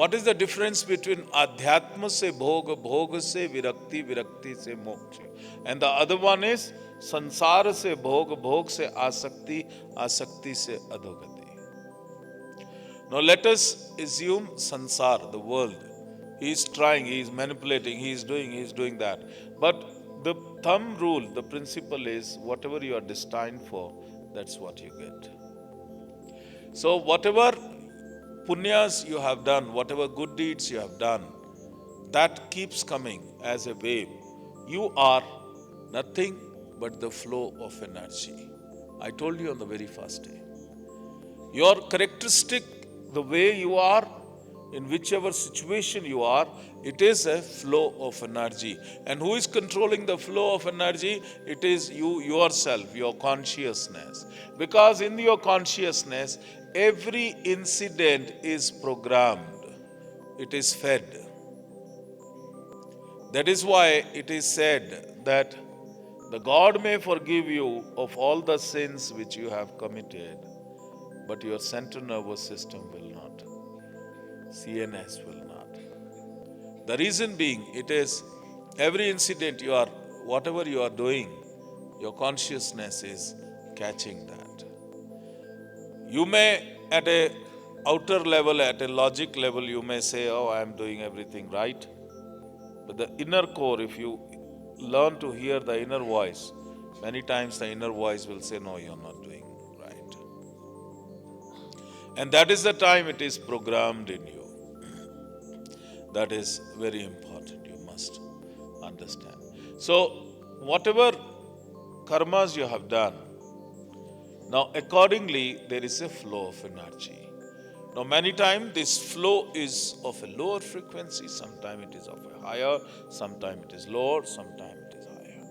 what is the difference between adhyatma se bhog, bhog se virakti, virakti se moksha? And the other one is sansara se bhog, bhog se asakti, asakti se adhogati. Now let us assume sansar, the world. He is trying, he is manipulating, he is doing that. But the thumb rule, the principle is whatever you are destined for, that's what you get. So whatever punyas you have done, whatever good deeds you have done, that keeps coming as a wave. You are nothing but the flow of energy. I told you on the very first day. Your characteristic, the way you are, in whichever situation you are, it is a flow of energy. And who is controlling the flow of energy? It is you yourself, your consciousness. Because in your consciousness, every incident is programmed. It is fed. That is why it is said that the God may forgive you of all the sins which you have committed, but your central nervous system will not. CNS will not. The reason being, it is every incident you are, whatever you are doing, your consciousness is catching that. You may, at a outer level, at a logic level, you may say, oh, I am doing everything right. But the inner core, if you learn to hear the inner voice, many times the inner voice will say, no, you're not doing right. And that is the time it is programmed in you. That is very important, you must understand. So, whatever karmas you have done, now accordingly there is a flow of energy. Now many times this flow is of a lower frequency, sometimes it is of a higher, sometimes it is lower, sometimes it is higher.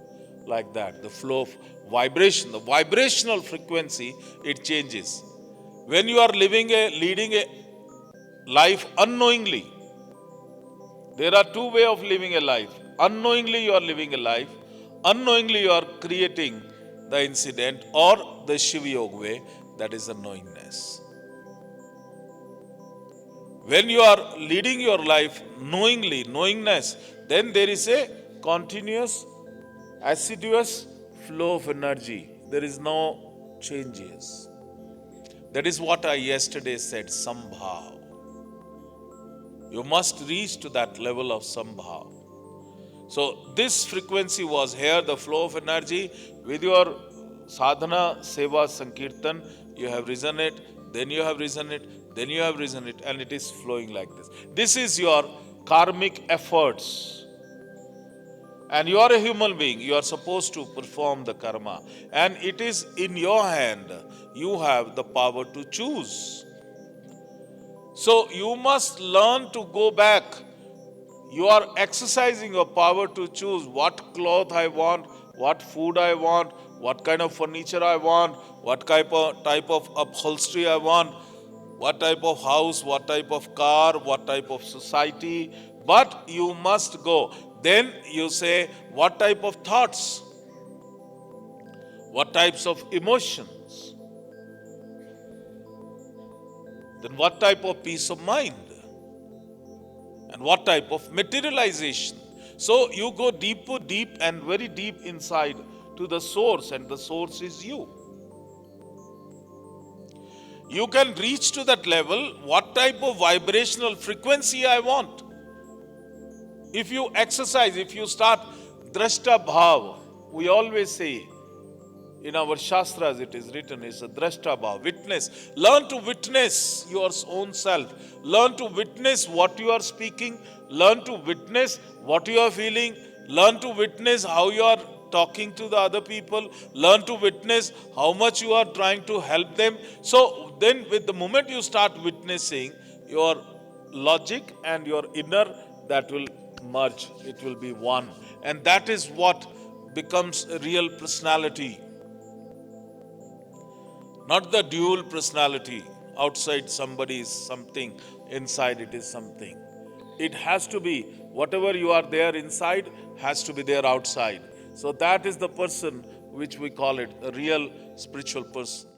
Like that, the flow of vibration, the vibrational frequency, it changes. When you are leading a life unknowingly, there are two ways of living a life. Unknowingly you are living a life, unknowingly you are creating the incident, or the Shiva Yoga way, that is the knowingness. When you are leading your life knowingly, knowingness, then there is a continuous, assiduous flow of energy. There is no changes. That is what I yesterday said, sambhav. You must reach to that level of sambhav. So this frequency was here, the flow of energy. With your sadhana, seva, sankirtan, you have risen it, then you have risen it, then you have risen it, and it is flowing like this. This is your karmic efforts. And you are a human being, you are supposed to perform the karma. And it is in your hand, you have the power to choose. So you must learn to go back. You are exercising your power to choose what cloth I want, what food I want, what kind of furniture I want, what type of upholstery I want, what type of house, what type of car, what type of society. But you must go. Then you say, what type of thoughts? What types of emotions? Then what type of peace of mind? And what type of materialization? So you go deep and very deep inside to the source, and the source is you. You can reach to that level, what type of vibrational frequency I want. If you exercise, if you start drashta bhav, we always say, in our shastras it is written, it's a drashta bhav, witness. Learn to witness your own self. Learn to witness what you are speaking. Learn to witness what you are feeling. Learn to witness how you are talking to the other people. Learn to witness how much you are trying to help them. So then with the moment you start witnessing, your logic and your inner, that will merge. It will be one. And that is what becomes a real personality. Not the dual personality. Outside somebody is something, inside it is something. It has to be, whatever you are there inside has to be there outside. So that is the person which we call it, a real spiritual person.